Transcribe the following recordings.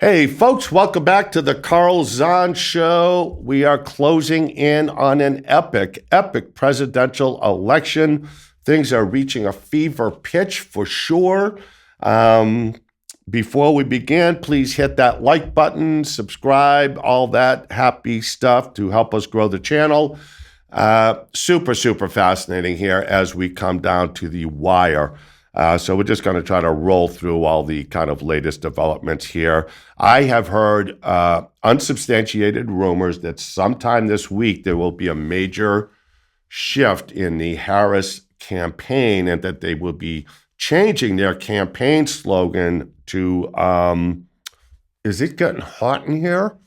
Hey, folks, welcome back to the Carl Zahn Show. We are closing in on an epic presidential election. Things are reaching a fever pitch for sure. Before we begin, please hit that like button, subscribe, all that happy stuff to help us grow the channel. Super fascinating here as we come down to the wire. So we're just going to try to roll through all the kind of latest developments here. I have heard unsubstantiated rumors that sometime this week there will be a major shift in the Harris campaign and that they will be changing their campaign slogan to, is it getting hot in here?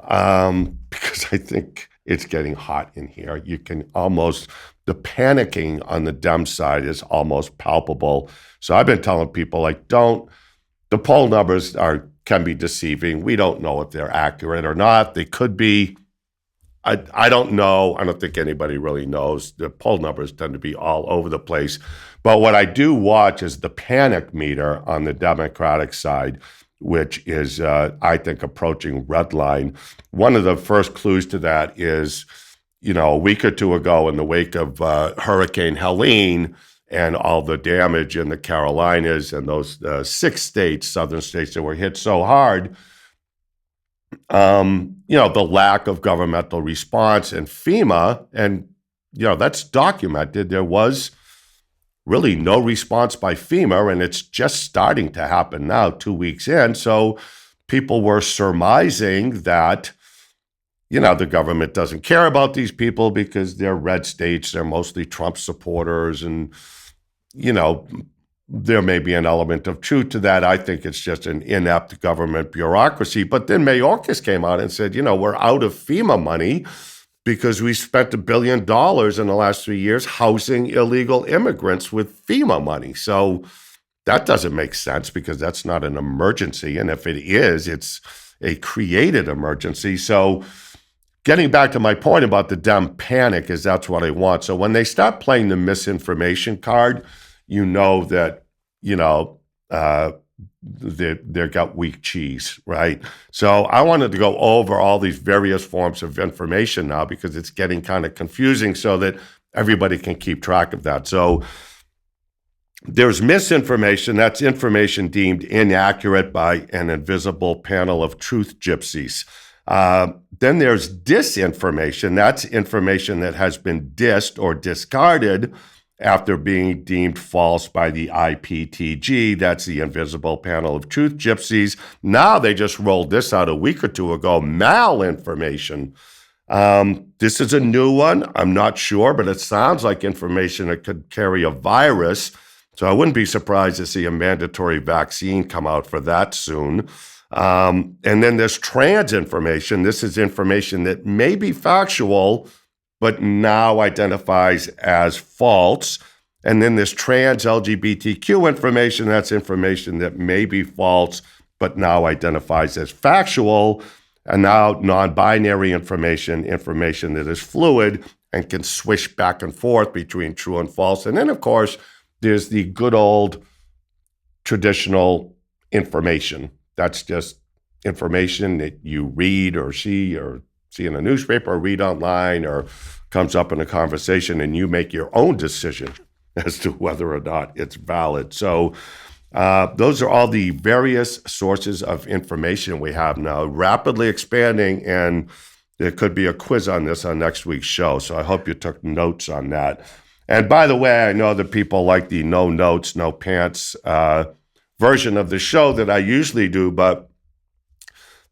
Because I think it's getting hot in here. You can almost, the panicking on the Dems side is almost palpable. So I've been telling people, like, the poll numbers can be deceiving. We don't know if they're accurate or not. They could be. I don't know. I don't think anybody really knows. The poll numbers tend to be all over the place. But what I do watch is the panic meter on the Democratic side, which is, I think, approaching redline. One of the first clues to that is, a week or two ago in the wake of Hurricane Helene and all the damage in the Carolinas and those 6 states, southern states that were hit so hard, the lack of governmental response and FEMA, and, that's documented. There was really no response by FEMA, and it's just starting to happen now, 2 weeks in. So people were surmising that, the government doesn't care about these people because they're red states, they're mostly Trump supporters, and, there may be an element of truth to that. I think it's just an inept government bureaucracy. But then Mayorkas came out and said, we're out of FEMA money because we spent $1 billion in the last 3 years housing illegal immigrants with FEMA money. So that doesn't make sense because that's not an emergency. And if it is, it's a created emergency. So getting back to my point about the Dem panic is that's what I want. So when they start playing the misinformation card, that, they've got weak cheese, right? So I wanted to go over all these various forms of information now because it's getting kind of confusing so that everybody can keep track of that. So there's misinformation. That's information deemed inaccurate by an invisible panel of truth gypsies. Then there's disinformation. That's information that has been dissed or discarded after being deemed false by the IPTG. That's the invisible panel of truth gypsies. Now they just rolled this out a week or two ago, malinformation. This is a new one. I'm not sure, but it sounds like information that could carry a virus. So I wouldn't be surprised to see a mandatory vaccine come out for that soon. And then there's trans information. This is information that may be factual, but now identifies as false. And then there's trans LGBTQ information. That's information that may be false, but now identifies as factual. And now non-binary information that is fluid and can swish back and forth between true and false. And then, of course, there's the good old traditional information. That's just information that you read or see in a newspaper or read online or comes up in a conversation, and you make your own decision as to whether or not it's valid. So those are all the various sources of information we have now, rapidly expanding, and there could be a quiz on this on next week's show. So I hope you took notes on that. And by the way, I know that people like the no notes, no pants version of the show that I usually do, but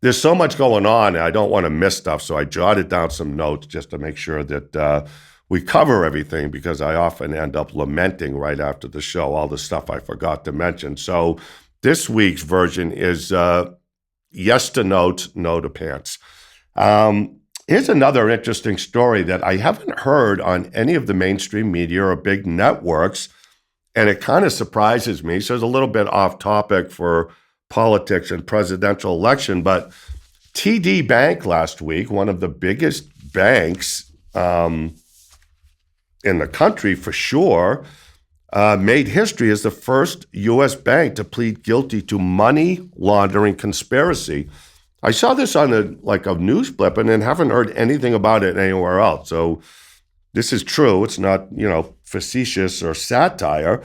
there's so much going on, and I don't want to miss stuff, so I jotted down some notes just to make sure that we cover everything, because I often end up lamenting right after the show all the stuff I forgot to mention. So this week's version is yes to notes, no to pants. Here's another interesting story that I haven't heard on any of the mainstream media or big networks, and it kind of surprises me. So it's a little bit off topic for politics and presidential election, but TD Bank last week, one of the biggest banks in the country for sure, made history as the first U.S. bank to plead guilty to money laundering conspiracy. I saw this on a news blip and then haven't heard anything about it anywhere else. So this is true. It's not, facetious or satire.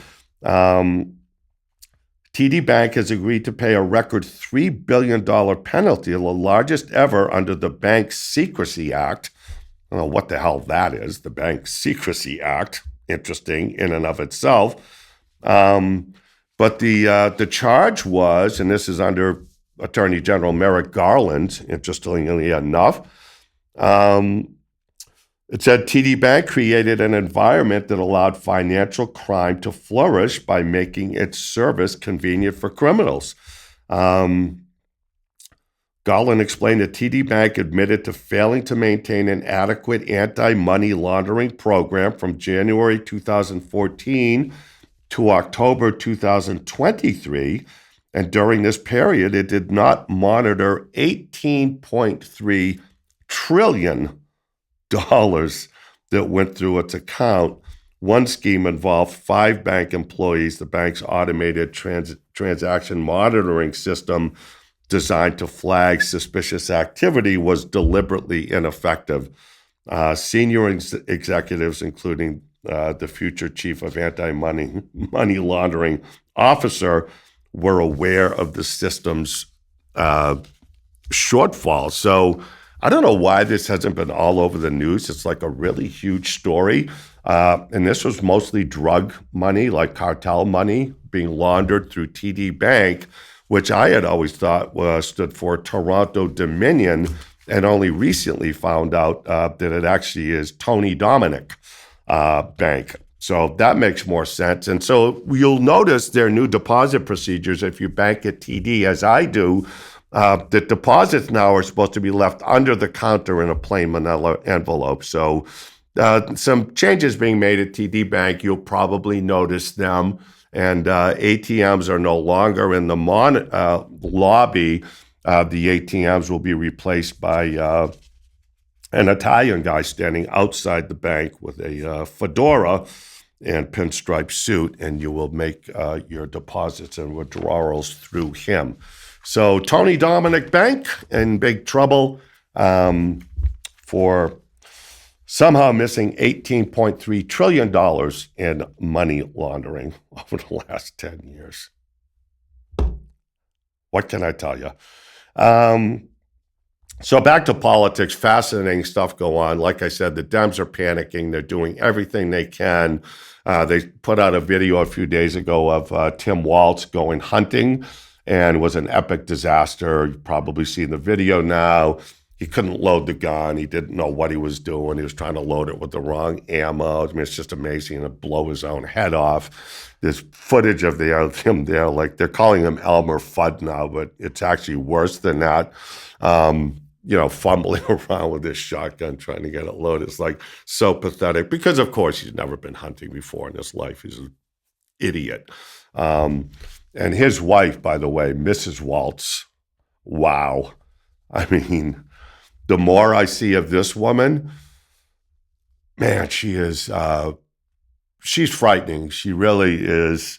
TD Bank has agreed to pay a record $3 billion penalty, the largest ever under the Bank Secrecy Act. I don't know what the hell that is, the Bank Secrecy Act. Interesting in and of itself. But the charge was, and this is under Attorney General Merrick Garland, interestingly enough, it said TD Bank created an environment that allowed financial crime to flourish by making its service convenient for criminals. Garland explained that TD Bank admitted to failing to maintain an adequate anti-money laundering program from January 2014 to October 2023. And during this period, it did not monitor $18.3 trillion that went through its account. One scheme involved 5 bank employees. The bank's automated transaction monitoring system designed to flag suspicious activity was deliberately ineffective. Senior executives, including the future chief of anti-money laundering officer, were aware of the system's shortfalls. So I don't know why this hasn't been all over the news. It's like a really huge story. And this was mostly drug money, like cartel money, being laundered through TD Bank, which I had always thought stood for Toronto Dominion, and only recently found out that it actually is Tony Dominic Bank. So that makes more sense. And so you'll notice their new deposit procedures if you bank at TD, as I do, that deposits now are supposed to be left under the counter in a plain manila envelope. So some changes being made at TD Bank. You'll probably notice them. And ATMs are no longer in the lobby. The ATMs will be replaced by an Italian guy standing outside the bank with a fedora and pinstripe suit, and you will make your deposits and withdrawals through him. So Tony Dominic Bank in big trouble for somehow missing $18.3 trillion in money laundering over the last 10 years. What can I tell you? So back to politics, fascinating stuff go on. Like I said, the Dems are panicking. They're doing everything they can. They put out a video a few days ago of Tim Walz going hunting, and it was an epic disaster. You've probably seen the video now. He couldn't load the gun. He didn't know what he was doing. He was trying to load it with the wrong ammo. I mean, it's just amazing to blow his own head off. There's footage of him there, like they're calling him Elmer Fudd now, but it's actually worse than that. Fumbling around with his shotgun trying to get it loaded. It's like so pathetic because, of course, he's never been hunting before in his life. He's an idiot. And his wife, by the way, Mrs. Walz, wow. I mean, the more I see of this woman, man, she's frightening. She really is.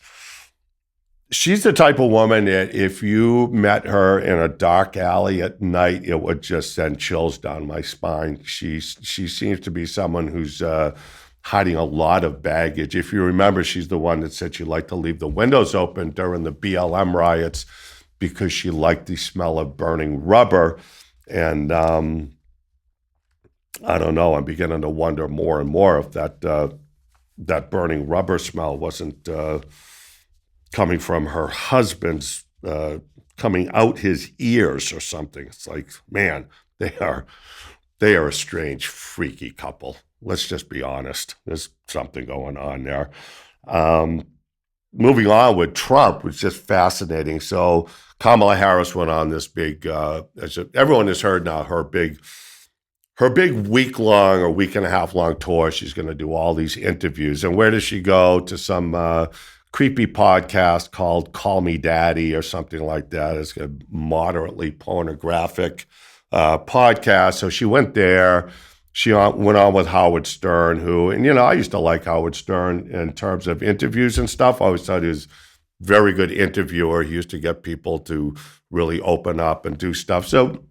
She's the type of woman that if you met her in a dark alley at night, it would just send chills down my spine. She seems to be someone who's hiding a lot of baggage. If you remember, she's the one that said she liked to leave the windows open during the BLM riots because she liked the smell of burning rubber. And I don't know, I'm beginning to wonder more and more if that burning rubber smell wasn't coming from her husband's, coming out his ears or something. It's like, man, they are a strange, freaky couple. Let's just be honest. There's something going on there. Moving on with Trump was just fascinating. So Kamala Harris went on this big, as everyone has heard now, her big week-long or week and a half long tour. She's going to do all these interviews. And where does she go? To some creepy podcast called Call Me Daddy or something like that. It's a moderately pornographic podcast. So she went there. She went on with Howard Stern, who, and I used to like Howard Stern in terms of interviews and stuff. I always thought he was a very good interviewer. He used to get people to really open up and do stuff. So,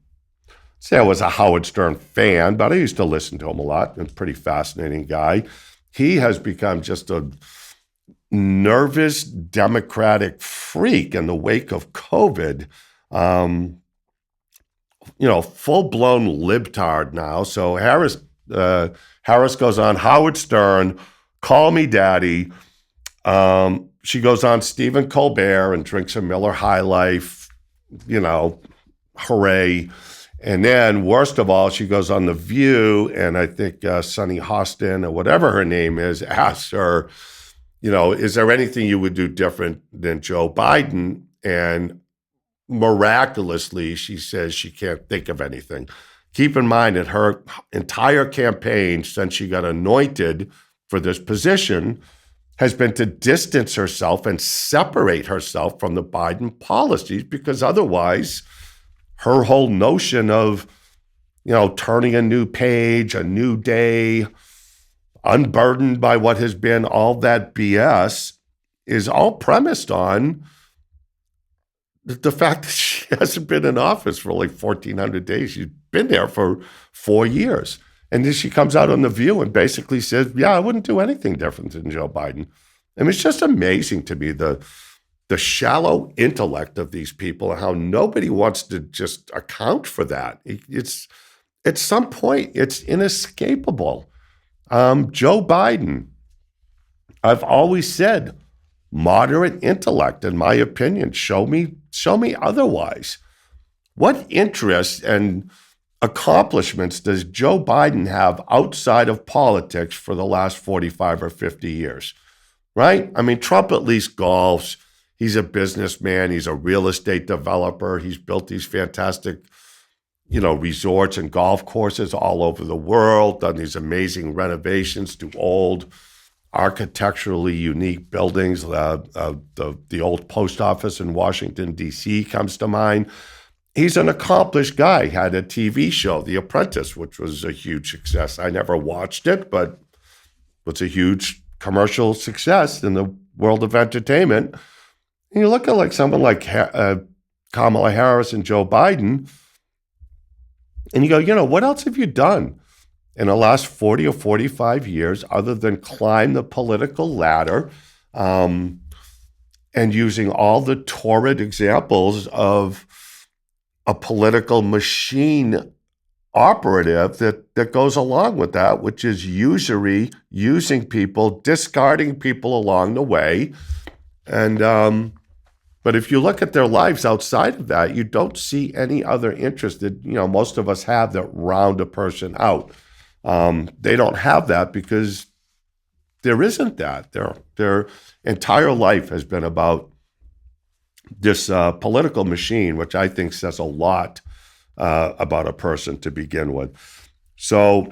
say I was a Howard Stern fan, but I used to listen to him a lot. He's a pretty fascinating guy. He has become just a nervous Democratic freak in the wake of COVID. Full-blown libtard now. So Harris goes on Howard Stern, Call Me Daddy. She goes on Stephen Colbert and drinks a Miller High Life, hooray. And then, worst of all, she goes on The View, and I think Sunny Hostin, or whatever her name is, asks her, is there anything you would do different than Joe Biden? And miraculously, she says she can't think of anything. Keep in mind that her entire campaign since she got anointed for this position has been to distance herself and separate herself from the Biden policies, because otherwise her whole notion of, turning a new page, a new day, unburdened by what has been all that BS is all premised on the fact that she hasn't been in office for like 1,400 days. She's been there for 4 years. And then she comes out on The View and basically says, yeah, I wouldn't do anything different than Joe Biden. I mean, it's just amazing to me, the shallow intellect of these people and how nobody wants to just account for that. It's at some point, it's inescapable. Joe Biden, I've always said, moderate intellect, in my opinion. Show me otherwise. What interests and accomplishments does Joe Biden have outside of politics for the last 45 or 50 years, right? I mean, Trump at least golfs. He's a businessman. He's a real estate developer. He's built these fantastic, resorts and golf courses all over the world, done these amazing renovations to old, architecturally unique buildings. The old post office in Washington, D.C. comes to mind. He's an accomplished guy, had a TV show, The Apprentice, which was a huge success. I never watched it, but was a huge commercial success in the world of entertainment. And you look at like someone like Kamala Harris and Joe Biden, and you go, what else have you done in the last 40 or 45 years other than climb the political ladder and using all the torrid examples of a political machine operative that goes along with that, which is usury, using people, discarding people along the way. And but if you look at their lives outside of that, you don't see any other interest that, most of us have that round a person out. They don't have that because there isn't that. Their entire life has been about this political machine, which I think says a lot about a person to begin with. So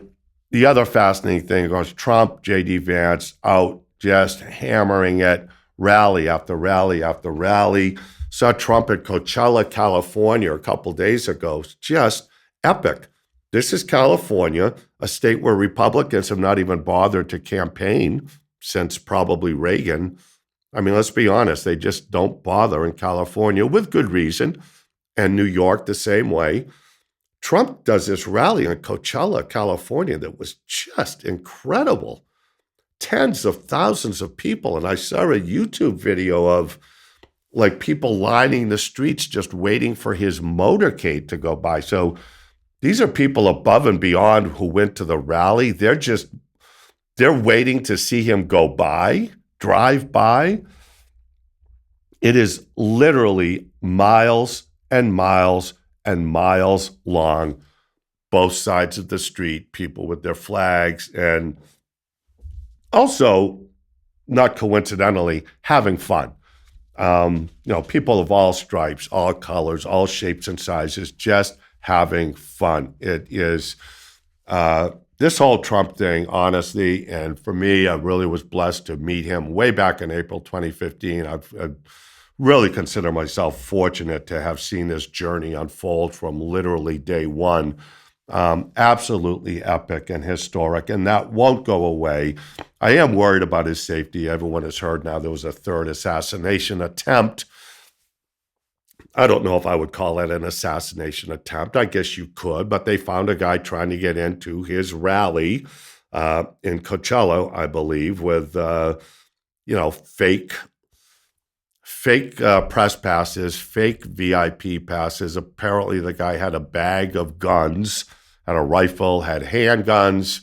the other fascinating thing was Trump, J.D. Vance out just hammering it, rally after rally after rally. Saw Trump at Coachella, California a couple days ago. Just epic. This is California, a state where Republicans have not even bothered to campaign since probably Reagan. I mean, let's be honest, they just don't bother in California with good reason, and New York the same way. Trump does this rally in Coachella, California that was just incredible. Tens of thousands of people, and I saw a YouTube video of like people lining the streets just waiting for his motorcade to go by. So these are people above and beyond who went to the rally. They're waiting to see him go by, drive by. It is literally miles and miles and miles long, both sides of the street, people with their flags, and also, not coincidentally, having fun. People of all stripes, all colors, all shapes and sizes, just having fun. It is this whole Trump thing, honestly, and for me, I really was blessed to meet him way back in April 2015. I've really consider myself fortunate to have seen this journey unfold from literally day one. Absolutely epic and historic, and that won't go away. I am worried about his safety. Everyone has heard now there was a third assassination attempt. I don't know if I would call it an assassination attempt. I guess you could, but they found a guy trying to get into his rally in Coachella, I believe, with fake press passes, fake VIP passes. Apparently, the guy had a bag of guns, had a rifle, had handguns.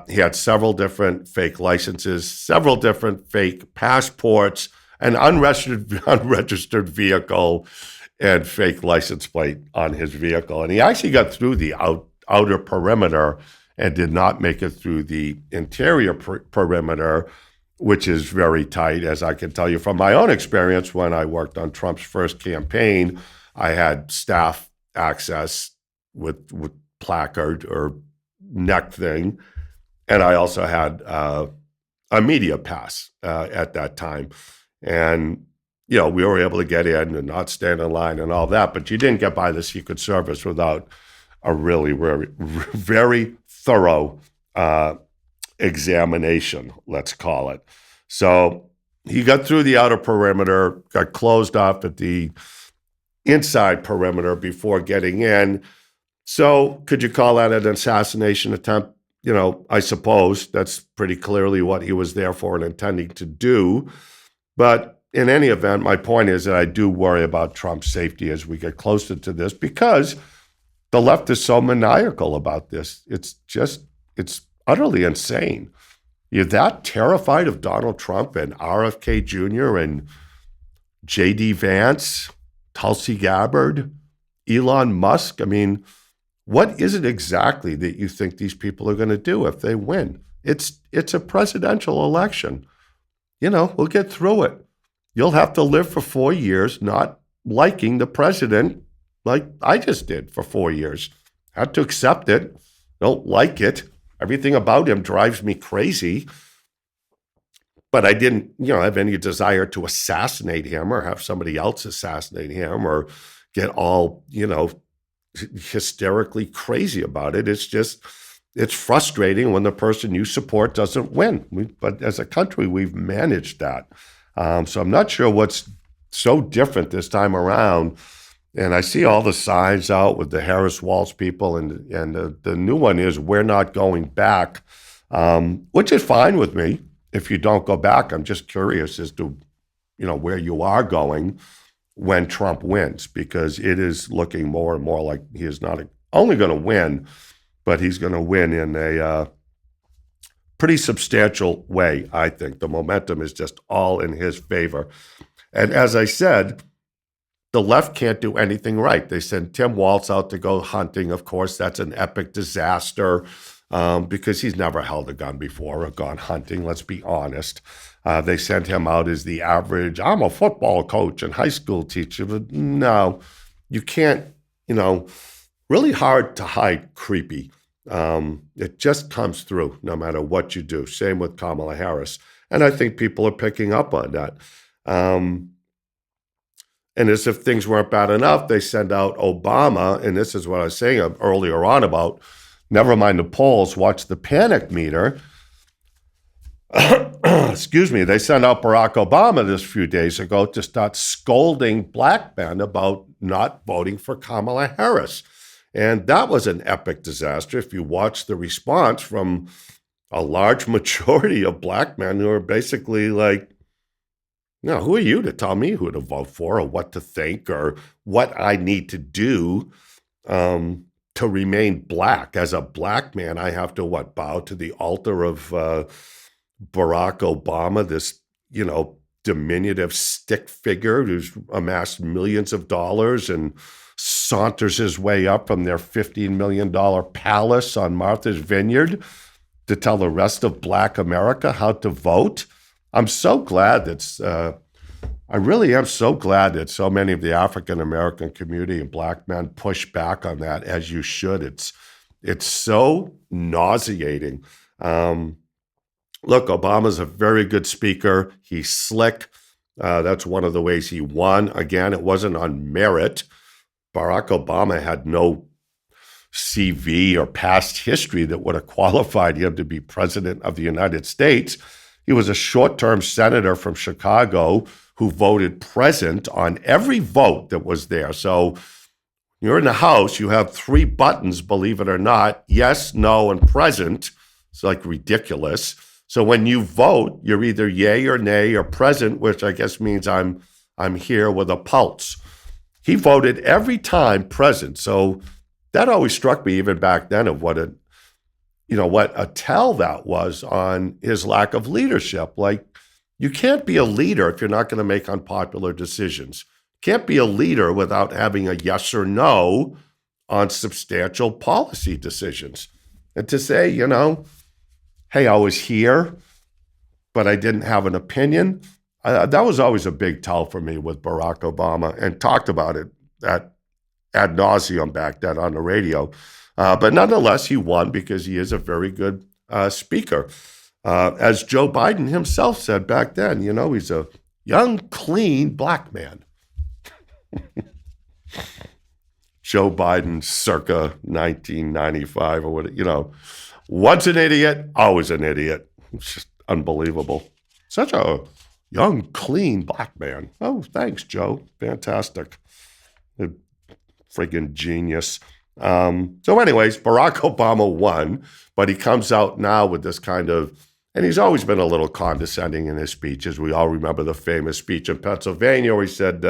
He had several different fake licenses, several different fake passports, an unregistered vehicle, and fake license plate on his vehicle. And he actually got through the outer perimeter and did not make it through the interior perimeter, which is very tight, as I can tell you from my own experience when I worked on Trump's first campaign. I had staff access with placard or neck thing, and I also had a media pass at that time. And, we were able to get in and not stand in line and all that, but you didn't get by the Secret Service without a really, very, very thorough examination, let's call it. So he got through the outer perimeter, got closed off at the inside perimeter before getting in. So could you call that an assassination attempt? I suppose that's pretty clearly what he was there for and intending to do. But in any event, my point is that I do worry about Trump's safety as we get closer to this because the left is so maniacal about this. It's utterly insane. You're that terrified of Donald Trump and RFK Jr. and J.D. Vance, Tulsi Gabbard, Elon Musk. I mean, what is it exactly that you think these people are going to do if they win? It's a presidential election. We'll get through it. You'll have to live for 4 years not liking the president like I just did for 4 years. Had to accept it. Don't like it. Everything about him drives me crazy. But I didn't, have any desire to assassinate him or have somebody else assassinate him or get all, hysterically crazy about it. It's frustrating when the person you support doesn't win. But as a country, we've managed that. So I'm not sure what's so different this time around. And I see all the signs out with the Harris Walz people, and the new one is "We're not going back," which is fine with me. If you don't go back, I'm just curious as to, where you are going when Trump wins, because it is looking more and more like he is not only going to win, but he's going to win in a pretty substantial way, I think. The momentum is just all in his favor. And as I said, the left can't do anything right. They send Tim Walz out to go hunting. Of course, that's an epic disaster because he's never held a gun before or gone hunting, let's be honest. They sent him out as the average, I'm a football coach and high school teacher. But no, you can't, really hard to hide creepy. It just comes through no matter what you do. Same with Kamala Harris. And I think people are picking up on that. And as if things weren't bad enough, they send out Obama, and this is what I was saying earlier on about, never mind the polls, watch the panic meter. Excuse me, they sent out Barack Obama this few days ago to start scolding black men about not voting for Kamala Harris. And that was an epic disaster if you watch the response from a large majority of black men who are basically like, who are you to tell me who to vote for or what to think or what I need to do to remain black? As a black man, I have to bow to the altar of Barack Obama, this, diminutive stick figure who's amassed millions of dollars and saunters his way up from their $15 million palace on Martha's Vineyard to tell the rest of black America how to vote. I'm so glad I really am so glad that so many of the African-American community and black men push back on that, as you should. It's so nauseating. Look, Obama's a very good speaker. He's slick. That's one of the ways he won. Again, it wasn't on merit. Barack Obama had no CV or past history that would have qualified him to be president of the United States. He was a short-term senator from Chicago who voted present on every vote that was there. So you're in the House, you have 3 buttons, believe it or not, yes, no, and present. It's like ridiculous. So when you vote, you're either yay or nay or present, which I guess means I'm here with a pulse. He voted every time present. So that always struck me even back then of what a tell that was on his lack of leadership. Like, you can't be a leader if you're not going to make unpopular decisions. Can't be a leader without having a yes or no on substantial policy decisions. And to say, hey, I was here, but I didn't have an opinion, that was always a big tell for me with Barack Obama, and talked about it ad nauseum back then on the radio. But nonetheless, he won because he is a very good speaker. As Joe Biden himself said back then, he's a young, clean black man. Joe Biden circa 1995 or what, once an idiot, always an idiot. It's just unbelievable. Such a young, clean black man. Oh, thanks, Joe. Fantastic. A friggin' genius. So anyways, Barack Obama won, but he comes out now with this kind of, and he's always been a little condescending in his speeches. We all remember the famous speech in Pennsylvania where he said,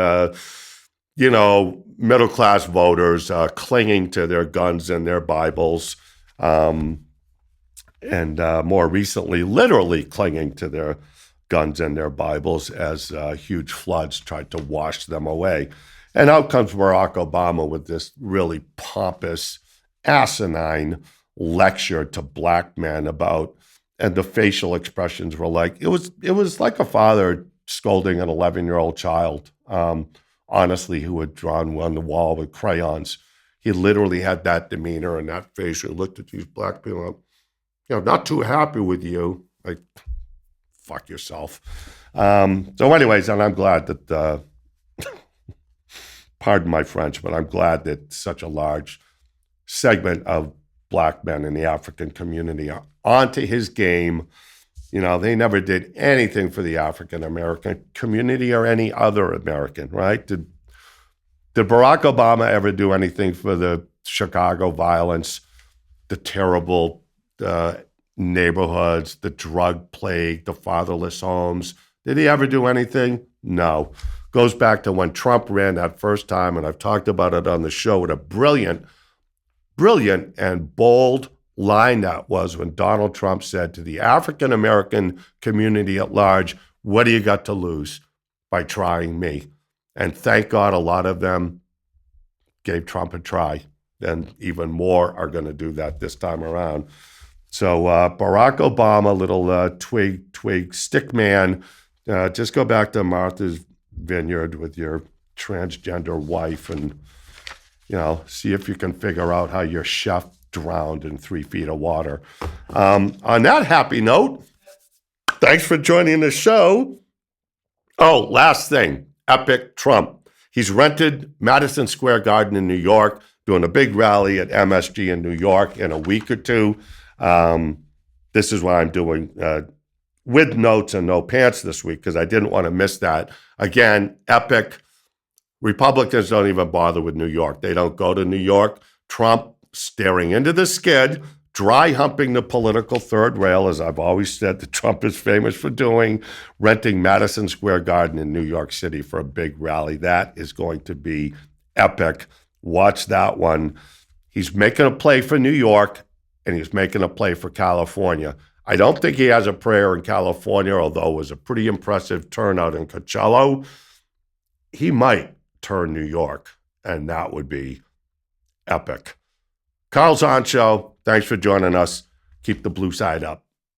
middle-class voters clinging to their guns and their Bibles, and more recently, literally clinging to their guns and their Bibles as huge floods tried to wash them away. And out comes Barack Obama with this really pompous, asinine lecture to black men about, and the facial expressions were like, it was like a father scolding an 11-year-old child, honestly, who had drawn on the wall with crayons. He literally had that demeanor and that face. He looked at these black people, not too happy with you. Like, fuck yourself. So anyways, and I'm glad that, pardon my French, but I'm glad that such a large segment of black men in the African community are onto his game. They never did anything for the African-American community or any other American, right? Did Barack Obama ever do anything for the Chicago violence, the terrible neighborhoods, the drug plague, the fatherless homes? Did he ever do anything? No. Goes back to when Trump ran that first time, and I've talked about it on the show, what a brilliant and bold line that was when Donald Trump said to the African-American community at large, what do you got to lose by trying me? And thank God a lot of them gave Trump a try, and even more are going to do that this time around. So Barack Obama, little twig stick man, just go back to Martha's Vineyard with your transgender wife and, see if you can figure out how your chef drowned in 3 feet of water. On that happy note, thanks for joining the show. Oh, last thing, epic Trump. He's rented Madison Square Garden in New York, doing a big rally at MSG in New York in a week or two. This is what I'm doing with notes and no pants this week because I didn't want to miss that. Again, epic. Republicans don't even bother with New York. They don't go to New York. Trump staring into the skid, dry humping the political third rail, as I've always said that Trump is famous for doing, renting Madison Square Garden in New York City for a big rally. That is going to be epic. Watch that one. He's making a play for New York, and he's making a play for California. I don't think he has a prayer in California, although it was a pretty impressive turnout in Coachella. He might turn New York, and that would be epic. Carl Zahn Show, thanks for joining us. Keep the blue side up.